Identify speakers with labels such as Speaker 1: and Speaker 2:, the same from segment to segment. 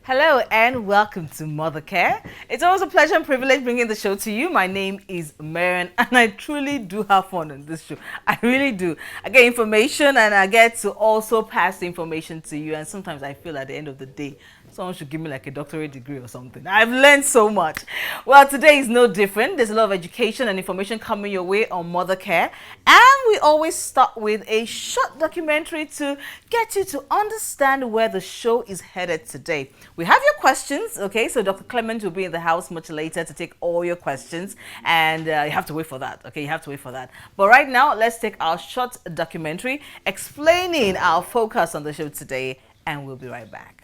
Speaker 1: Hello and welcome to MotherCare. It's always a pleasure and privilege bringing the show to you. My name is Marian and I truly do have fun on this show. I really do. I get information and I get to also pass the information to you, and sometimes I feel at the end of the day someone should give me like a doctorate degree or something. I've learned so much. Well, today is no different. There's a lot of education and information coming your way on MotherCare, and we always start with a short documentary to get you to understand where the show is headed today. We have your questions, okay? So Dr. Clement will be in the house much later to take all your questions, and you have to wait for that, okay? You have to wait for that. But right now, let's take our short documentary explaining our focus on the show today, and we'll be right back.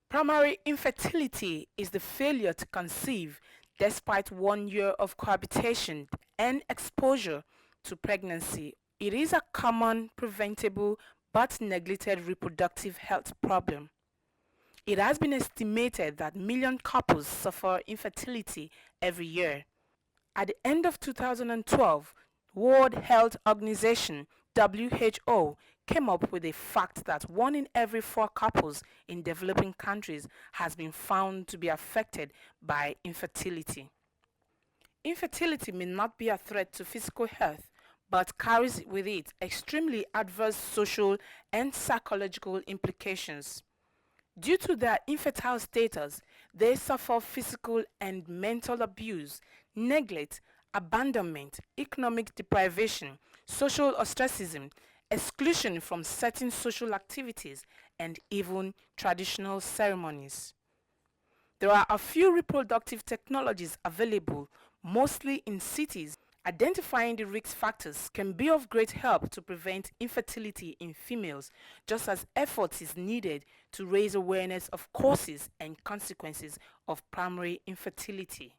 Speaker 2: Primary infertility is the failure to conceive despite 1 year of cohabitation and exposure to pregnancy. It is a common, preventable, but neglected reproductive health problem. It has been estimated that million couples suffer infertility every year. At the end of 2012, World Health Organization (WHO) came up with a fact that 1 in every 4 couples in developing countries has been found to be affected by infertility. Infertility may not be a threat to physical health, but carries with it extremely adverse social and psychological implications. Due to their infertile status, they suffer physical and mental abuse, neglect, abandonment, economic deprivation, social ostracism, exclusion from certain social activities, and even traditional ceremonies. There are a few reproductive technologies available, mostly in cities. Identifying the risk factors can be of great help to prevent infertility in females, just as effort is needed to raise awareness of causes and consequences of primary infertility.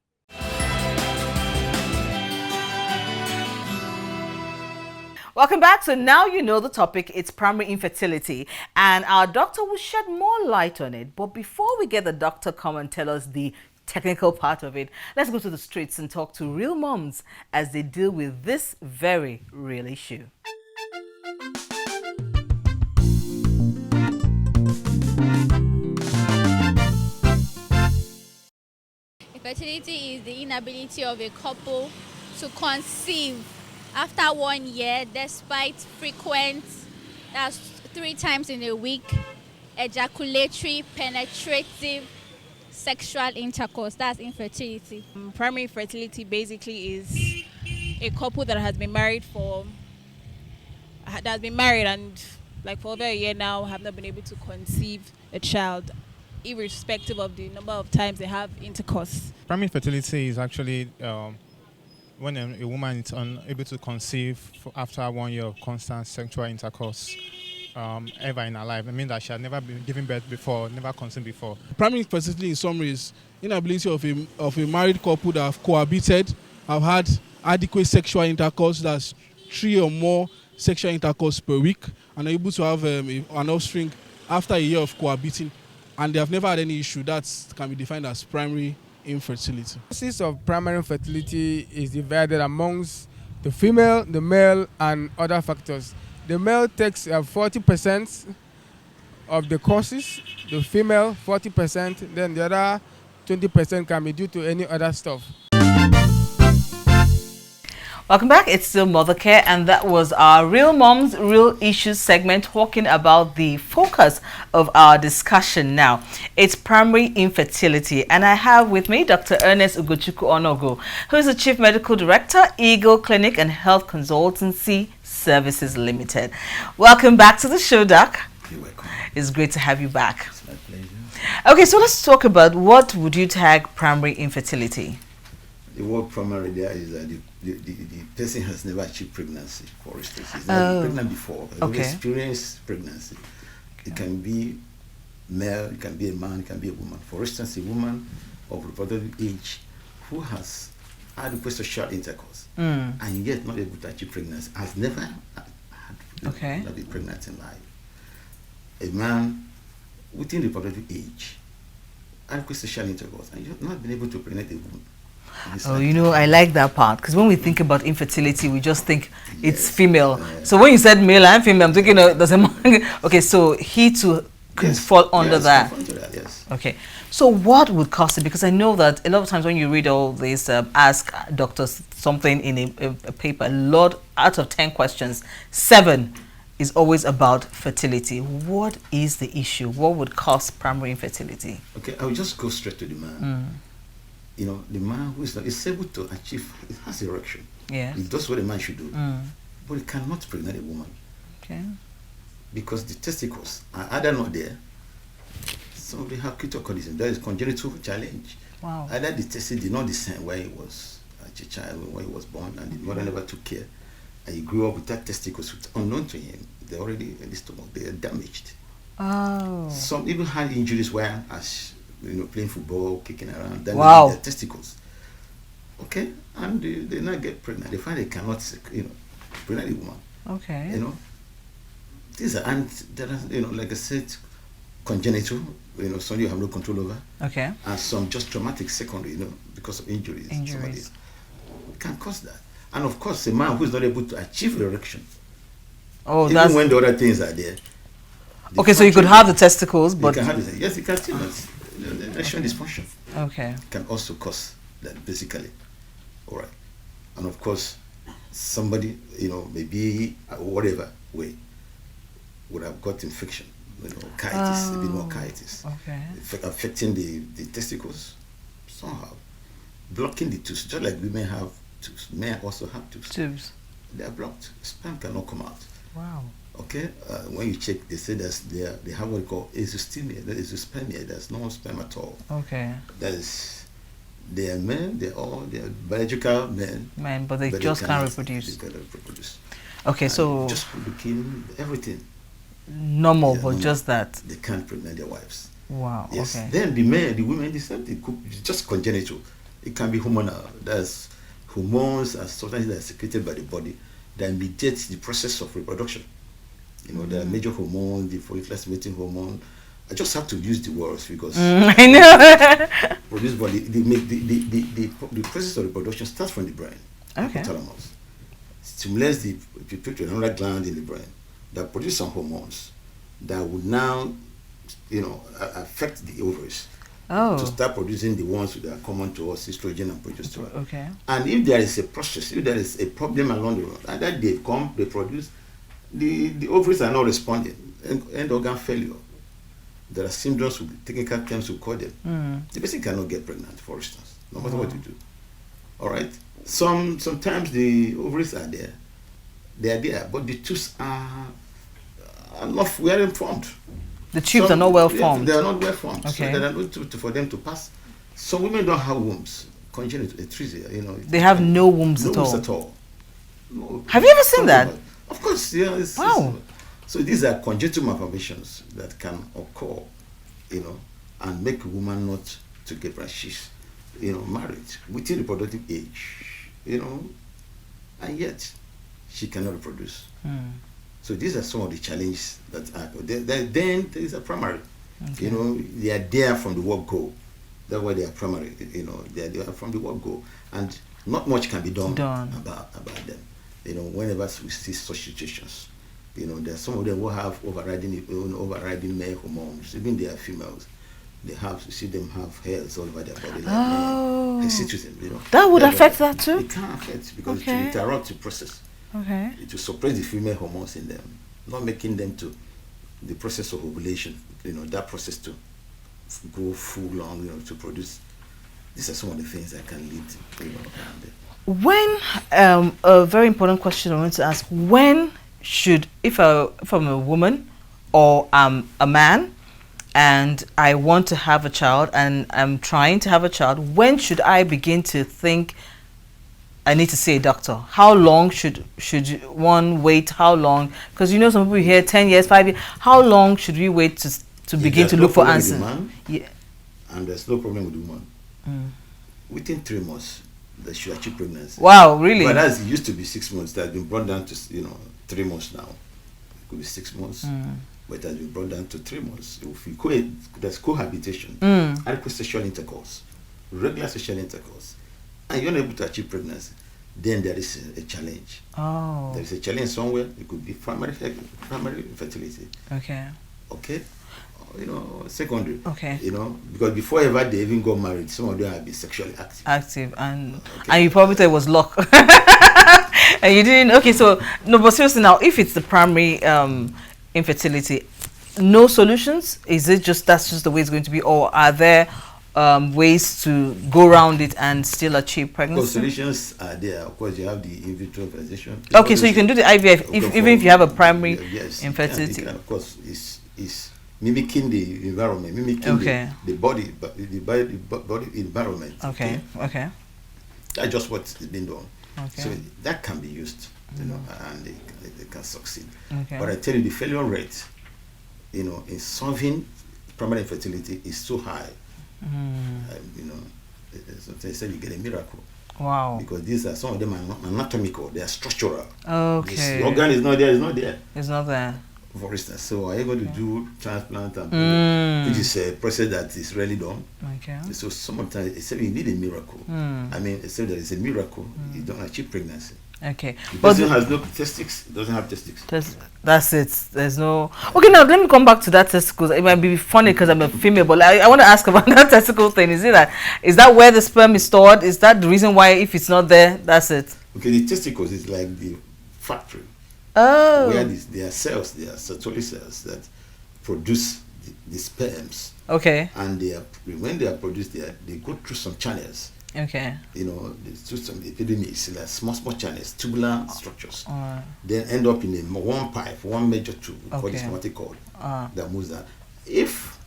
Speaker 1: Welcome back. So now you know the topic, it's primary infertility, and our doctor will shed more light on it. But before we get the doctor come and tell us the technical part of it, let's go to the streets and talk to real moms as they deal with this very real issue.
Speaker 3: Infertility is the inability of a couple to conceive after 1 year despite frequent, that's 3 times in a week, ejaculatory, penetrative sexual intercourse. That's infertility.
Speaker 4: Primary infertility basically is a couple that has been married and like for over a year now have not been able to conceive a child, irrespective of the number of times they have intercourse.
Speaker 5: Primary infertility is actually when a woman is unable to conceive after 1 year of constant sexual intercourse ever in her life. I mean that she had never been given birth before, never conceived before.
Speaker 6: Primary infertility in summary is inability of a married couple that have cohabited, have had adequate sexual intercourse, that's 3 or more sexual intercourse per week, and are able to have an offspring after a year of cohabiting, and they have never had any issue. That can be defined as primary infertility.
Speaker 7: The causes of primary infertility is divided amongst the female, the male, and other factors. The male takes 40% of the causes, the female 40%, then the other 20% can be due to any other stuff.
Speaker 1: Welcome back. It's still MotherCare, and that was our Real Moms, Real Issues segment talking about the focus of our discussion now. It's primary infertility, and I have with me Dr. Ernest Ugochukwu Onogo, who is the Chief Medical Director, Eagle Clinic and Health Consultancy Services Limited. Welcome back to the show, Doc.
Speaker 8: You're welcome.
Speaker 1: It's great to have you back.
Speaker 8: It's my pleasure.
Speaker 1: Okay, so let's talk about what would you tag primary infertility?
Speaker 8: The word primary there is that the person has never achieved pregnancy, for instance. He's never been pregnant before. He's never experienced pregnancy. It can be male, it can be a man, it can be a woman. For instance, a woman of reproductive age who has adequate sexual intercourse and yet not able to achieve pregnancy, has never had not been pregnant in life. A man within reproductive age, adequate sexual intercourse, and you have not been able to pregnant a woman.
Speaker 1: Oh, you know, I like that part, because when we think about infertility, we just think it's female. So when you said male and female, I'm thinking, there's a man. Okay, so he too could fall under that.
Speaker 8: Yes.
Speaker 1: Okay, so what would cause it? Because I know that a lot of times when you read all this, ask doctors something in a paper, a lot out of 10 questions, 7 is always about fertility. What is the issue? What would cause primary infertility?
Speaker 8: Okay, I will just go straight to the man. You know, the man who is able to achieve, it has erection.
Speaker 1: Yeah.
Speaker 8: It does what a man should do. But it cannot pregnant a woman.
Speaker 1: Okay.
Speaker 8: Because the testicles are either not there, some of them have clitoridism. That is congenital challenge.
Speaker 1: Wow.
Speaker 8: Either the testicles did not descend where he was a child, when he was born, and the mother never took care. And he grew up with that testicles, unknown to him. They're already in the stomach, they are damaged.
Speaker 1: Oh.
Speaker 8: Some even had injuries where, as you know, playing football, kicking around, damaging their testicles. Okay, and they not get pregnant. They find they cannot, pregnant a woman.
Speaker 1: Okay.
Speaker 8: You know, these are, and there are, like I said, congenital. Some you have no control over.
Speaker 1: Okay.
Speaker 8: And some just traumatic secondary, because of injuries. Somebody can cause that. And of course, a man who is not able to achieve erection.
Speaker 1: Oh,
Speaker 8: even when the other things are there.
Speaker 1: Okay, so you could have the testicles, but
Speaker 8: yes, you can still not. Erection dysfunction.
Speaker 1: Okay.
Speaker 8: Can also cause that, basically. All right. And of course, somebody, maybe whatever way would have got infection, chitis, a bit more chitis.
Speaker 1: Okay.
Speaker 8: Affecting the testicles somehow. Blocking the tubes, just like women have tubes. Men also have tubes. They are blocked. Sperm cannot come out.
Speaker 1: Wow.
Speaker 8: Okay, when you check, they say they have what we call azoospermia. That is azoospermia. There's no sperm at all.
Speaker 1: Okay.
Speaker 8: That is, they are men. They are biological men.
Speaker 1: But they just can't reproduce.
Speaker 8: They cannot reproduce.
Speaker 1: Okay,
Speaker 8: and
Speaker 1: so
Speaker 8: just looking everything
Speaker 1: normal, but
Speaker 8: normal.
Speaker 1: just that
Speaker 8: they can't pregnant their wives.
Speaker 1: Wow.
Speaker 8: Yes.
Speaker 1: Okay.
Speaker 8: Then the men, the women, they said it's just congenital. It can be hormonal. That's hormones and substances that are secreted by the body that mediate the process of reproduction. There are major hormones, the follicular stimulating hormone. I just have to use the words because
Speaker 1: I know.
Speaker 8: Produce body. The process of reproduction starts from the brain.
Speaker 1: Okay.
Speaker 8: Hypothalamus stimulates the pituitary another gland in the brain that produces some hormones that would now, affect the ovaries.
Speaker 1: Oh.
Speaker 8: To start producing the ones that are common to us, estrogen and progesterone.
Speaker 1: Okay.
Speaker 8: And if there is a process, if there is a problem along the road, and that they produce, the ovaries are not responding. End organ failure. There are symptoms, with technical terms we call them. The person cannot get pregnant, for instance, no matter what you do. All right. Sometimes the ovaries are there, they are there, but the tubes are not well formed.
Speaker 1: The tubes are not well formed.
Speaker 8: They are not well formed.
Speaker 1: Okay.
Speaker 8: So there are no tubes for them to pass. Some women don't have wombs, congenital atresia.
Speaker 1: They have no wombs
Speaker 8: at all.
Speaker 1: No
Speaker 8: wombs at all. No.
Speaker 1: Have you ever seen that?
Speaker 8: Of course, yeah.
Speaker 1: Wow.
Speaker 8: So these are congenital malformations that can occur, and make a woman not to get pregnant. She's, married within reproductive age, and yet she cannot reproduce. So these are some of the challenges that are then there is a primary.
Speaker 1: Okay.
Speaker 8: They are there from the word go. That's why they are primary. They are from the word go, and not much can be done. about them. Whenever we see such situations, there are some of them who have overriding male hormones. Even they are females. They have, you see them have hairs all over their body. Like hirsutism,
Speaker 1: That would affect that too?
Speaker 8: It can affect because it will interrupt the process.
Speaker 1: Okay.
Speaker 8: It will suppress the female hormones in them, not making them to the process of ovulation, that process to go full long, to produce. These are some of the things that can lead around it.
Speaker 1: When, a very important question I want to ask, when should, if I'm a woman or I'm a man and I want to have a child and I'm trying to have a child, when should I begin to think I need to see a doctor? How long should one wait? How long? Because some people hear 10 years, 5 years. How long should we wait to begin to look for answers?
Speaker 8: Yeah. And there's no problem with the woman. Within 3 months, they should achieve pregnancy.
Speaker 1: Wow, really?
Speaker 8: But as it used to be 6 months, that has been brought down to 3 months now. It could be 6 months, but it has been brought down to 3 months. If there's cohabitation, adequate sexual intercourse, regular sexual intercourse, and you're not able to achieve pregnancy, then there is a challenge.
Speaker 1: Oh.
Speaker 8: There is a challenge somewhere. It could be primary infertility.
Speaker 1: Okay.
Speaker 8: Okay. Secondary.
Speaker 1: Okay.
Speaker 8: Because before ever they even got married, some of them have been sexually active.
Speaker 1: And you probably thought it was luck. And you didn't. Okay, so no, but seriously now, if it's the primary infertility, no solutions? Is it that's just the way it's going to be, or are there ways to go around it and still achieve pregnancy?
Speaker 8: Because solutions are there. Of course, you have the in vitro fertilization.
Speaker 1: Okay, so you can do the IVF even if you have a primary infertility.
Speaker 8: Of course, is mimicking the environment, mimicking the body environment.
Speaker 1: Okay.
Speaker 8: That's just what is being done.
Speaker 1: Okay.
Speaker 8: So that can be used, and they can succeed.
Speaker 1: Okay.
Speaker 8: But I tell you, the failure rate, in solving primary infertility is so high. They say you get a miracle.
Speaker 1: Wow.
Speaker 8: Because these are, some of them are anatomical, they are structural.
Speaker 1: Okay.
Speaker 8: This organ is not there, it's not there.
Speaker 1: It's not there.
Speaker 8: For instance, so are you going to do transplant, which is a process that is rarely done?
Speaker 1: Okay.
Speaker 8: So sometimes, except you need a miracle. I mean, except there is a miracle, you don't achieve pregnancy.
Speaker 1: Okay.
Speaker 8: The person has no testicles, doesn't have testicles.
Speaker 1: That's it. There's no... Okay, now let me come back to that testicles. It might be funny because I'm a female, but I want to ask about that testicle thing. Is that where the sperm is stored? Is that the reason why if it's not there, that's it?
Speaker 8: Okay, the testicles is like the factory.
Speaker 1: Oh.
Speaker 8: Where there are cells, there are Sertoli cells that produce the sperms.
Speaker 1: Okay.
Speaker 8: And when they are produced, they go through some channels.
Speaker 1: Okay.
Speaker 8: Through some epidermis, like small channels, tubular structures. Then end up in one pipe, one major tube called the somatic cord that moves that. If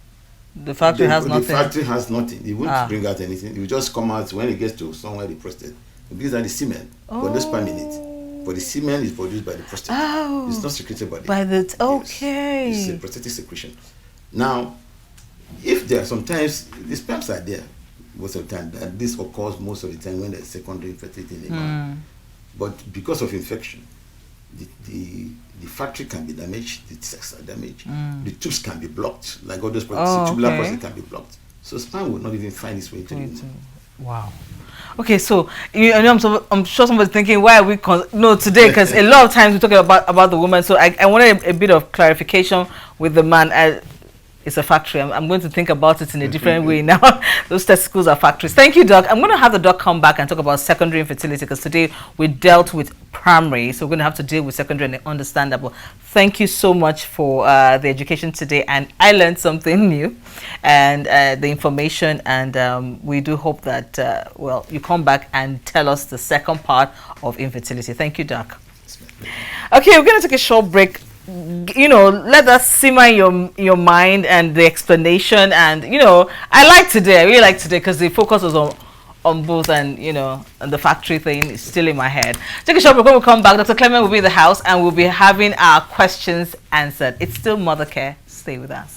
Speaker 1: the factory has
Speaker 8: nothing, it won't bring out anything. It will just come out when it gets to somewhere the prostate. These are the semen, but no sperm in it. But the semen is produced by the prostate.
Speaker 1: Oh.
Speaker 8: It's not secreted by
Speaker 1: okay.
Speaker 8: It's a prostatic secretion. Now, if there are sometimes the sperms are there most of the time, and this occurs most of the time when there's secondary infertility in a man. But because of infection, the factory can be damaged, the sex are damaged, the tubes can be blocked, like all those processes, tubular process can be blocked. So sperm will not even find its way to the woman.
Speaker 1: Wow. Okay, so I'm sure somebody's thinking, why are we today? Because a lot of times we talk about the woman. So I wanted a bit of clarification with the man. It's a factory. I'm going to think about it in a different way now. Those testicles are factories. Thank you, Doc. I'm going to have the doc come back and talk about secondary infertility because today we dealt with primary, so we're going to have to deal with secondary and understandable. Thank you so much for the education today, and I learned something new and the information, and we do hope that you come back and tell us the second part of infertility. Thank you, Doc. Okay, we're going to take a short break. Let that simmer in your mind and the explanation, and I really like today because the focus was on both, and and the factory thing is still in my head. Take a short break. When we come back, Dr. Clement will be in the house and we'll be having our questions answered. It's still Mother Care. Stay with us.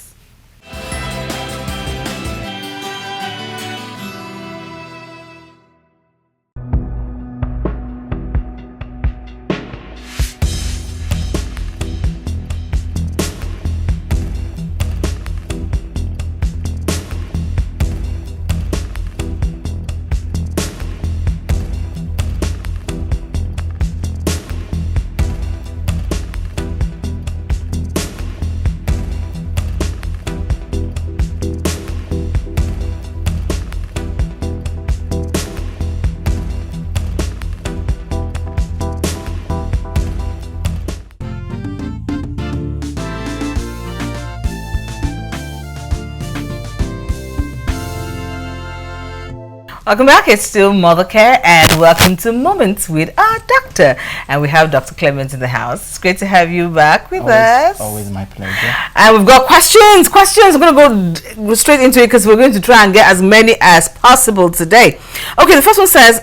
Speaker 1: Welcome back. It's still Mother Care, and welcome to Moments with our doctor. And we have Dr. Clement in the house. It's great to have you back with us.
Speaker 9: Always my pleasure.
Speaker 1: And we've got questions. We're going to go straight into it because we're going to try and get as many as possible today. Okay, the first one says,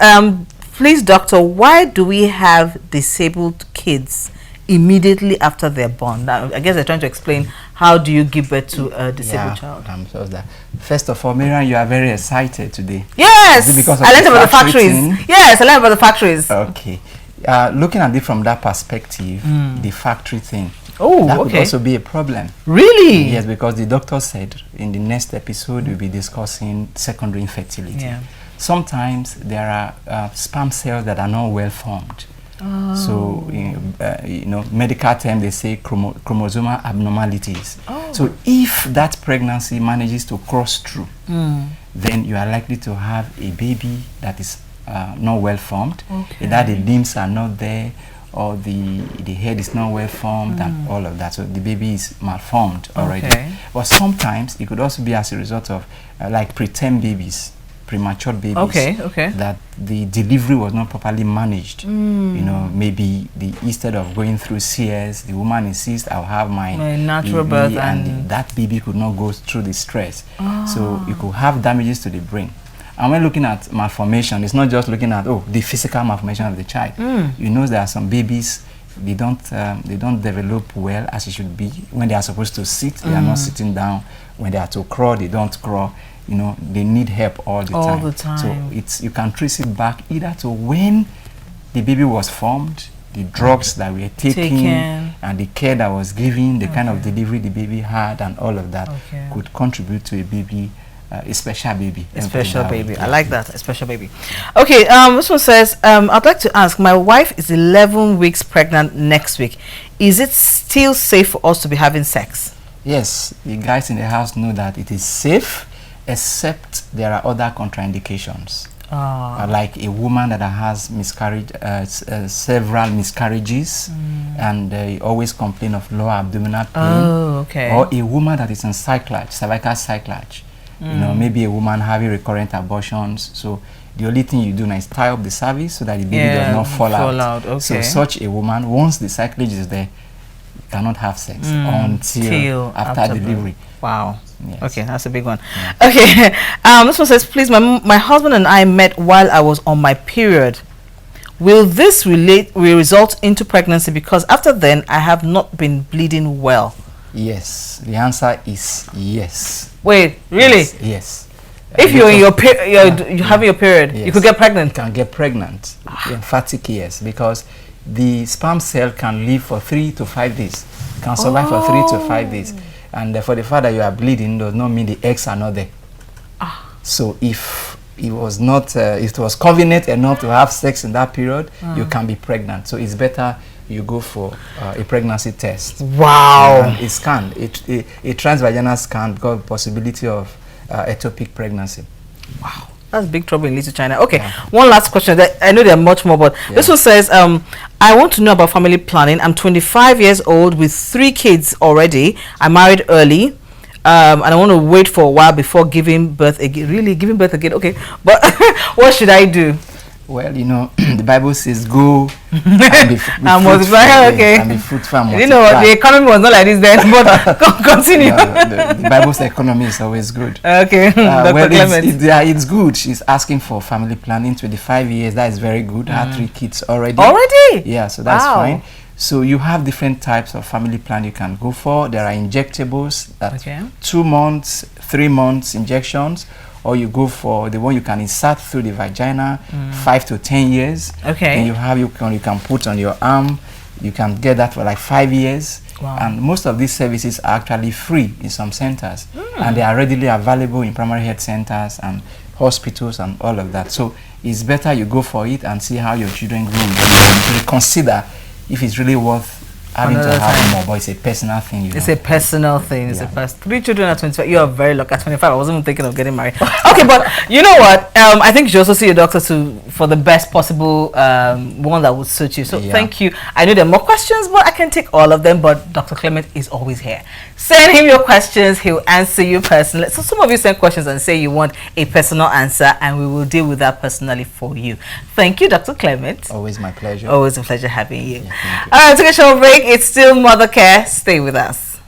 Speaker 1: please, doctor, why do we have disabled kids immediately after they're born? Now, I guess they're trying to explain how do you give birth to a disabled child.
Speaker 9: First of all, Miriam, you are very excited today.
Speaker 1: Yes,
Speaker 9: Is it because of
Speaker 1: I learned
Speaker 9: the
Speaker 1: about the
Speaker 9: factory
Speaker 1: factories.
Speaker 9: thing?
Speaker 1: Yes, I learned about the factories.
Speaker 9: Okay. Looking at it from that perspective, the factory thing,
Speaker 1: that
Speaker 9: would also be a problem.
Speaker 1: Really?
Speaker 9: Yes, because the doctor said in the next episode we'll be discussing secondary infertility.
Speaker 1: Yeah.
Speaker 9: sometimes there are sperm cells that are not well formed. So, medical term, they say chromosomal abnormalities. So if that pregnancy manages to cross through, then you are likely to have a baby that is not well formed, that the limbs are not there, or the head is not well formed, and all of that. So the baby is malformed already. But sometimes it could also be as a result of like preterm babies, premature babies, that the delivery was not properly managed. Maybe instead of going through CS, the woman insists, I'll have my
Speaker 1: natural birth,
Speaker 9: and that baby could not go through the stress. So you could have damages to the brain. And when looking at malformation, it's not just looking at the physical malformation of the child. You know, there are some babies, they don't develop well as it should be. When they are supposed to sit, they are not sitting down. When they are to crawl, they don't crawl. You know, they need help all the time. So you can trace it back either to when the baby was formed, the drugs that were taken, and the care that was given, the kind of delivery the baby had, and all of that could contribute to a baby, a special baby.
Speaker 1: A special baby. I like that, a special baby. Okay, this one says, I'd like to ask, my wife is 11 weeks pregnant next week. Is it still safe for us to be having sex?
Speaker 9: Yes, the guys in the house know that it is safe, except there are other contraindications. Like a woman that has miscarriage, several miscarriages, and they always complain of lower abdominal pain. Or a woman that is in cyclage, cervical cyclage. You know, maybe a woman having recurrent abortions. So the only thing you do now is tie up the cervix so that the baby does not fall out. So such a woman, once the cyclage is there, cannot have sex until after delivery.
Speaker 1: Wow. Yes. Okay, that's a big one. Okay, this one says, please, my husband and I met while I was on my period. Will this result into pregnancy? Because after then, I have not been bleeding well.
Speaker 9: Yes, the answer is yes.
Speaker 1: Wait, really?
Speaker 9: Yes.
Speaker 1: If you're in your you're having your period, you could get pregnant.
Speaker 9: Can get pregnant. Emphatic yes, because the sperm cell can live for 3 to 5 days. Can survive for 3 to 5 days. And for the fact that you are bleeding does not mean the eggs are not there. So if it was not, it was convenient enough to have sex in that period, you can be pregnant. So it's better you go for a pregnancy test.
Speaker 1: Wow.
Speaker 9: And a scan, a transvaginal scan, got possibility of ectopic pregnancy.
Speaker 1: Wow. That's big trouble in Little China. Okay, one last question. I know there are much more, but this one says, I want to know about family planning. I'm 25 years old with 3 kids already. I married early, and I want to wait for a while before giving birth again. Really, giving birth again? Okay, but what should I do?
Speaker 9: Well, you know, the Bible says go and be
Speaker 1: multiply. Okay.
Speaker 9: And be fruitful and multiply.
Speaker 1: You know, the economy was not like this then, but continue.
Speaker 9: The Bible's economy is always good.
Speaker 1: Okay.
Speaker 9: Well, it's good. She's asking for family planning, 25 years. That is very good. I had 3 kids already.
Speaker 1: Already?
Speaker 9: Yeah, so that's fine. So you have different types of family plan you can go for. There are injectables that 2 months, 3 months injections, or you go for the one you can insert through the vagina, 5 to 10 years. And you can put on your arm. You can get that for like 5 years. And most of these services are actually free in some centers, and they are readily available in primary health centers and hospitals and all of that. So it's better you go for it and see how your children grow. You consider if it's really worth having to have more, but it's a personal thing.
Speaker 1: It's a personal thing. It's a 3 children at 25. You are very lucky. At 25, I wasn't even thinking of getting married. Okay, but you know what? I think you should also see a doctor for the best possible one that would suit you. So thank you. I know there are more questions, but I can take all of them. But Dr. Clement is always here. Send him your questions. He'll answer you personally. So some of you send questions and say you want a personal answer, and we will deal with that personally for you. Thank you, Dr. Clement.
Speaker 9: Always my pleasure.
Speaker 1: Always a pleasure having you. All right, take a short break. It's still Mother Care. Stay with us.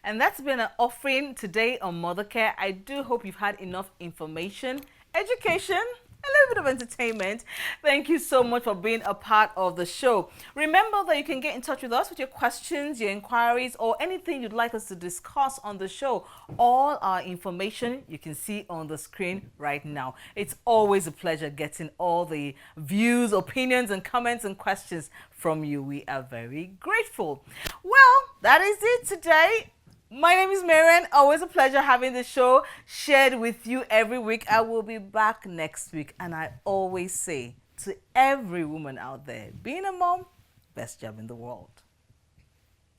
Speaker 1: And that's been an offering today on Mother Care. I do hope you've had enough information, education, a little bit of entertainment. Thank you so much for being a part of the show. Remember that you can get in touch with us with your questions, your inquiries, or anything you'd like us to discuss on the show. All our information you can see on the screen right now. It's always a pleasure getting all the views, opinions, and comments and questions from you. We are very grateful. Well, that is it today. My name is Marian. Always a pleasure having the show shared with you every week. I will be back next week. And I always say to every woman out there, being a mom, best job in the world.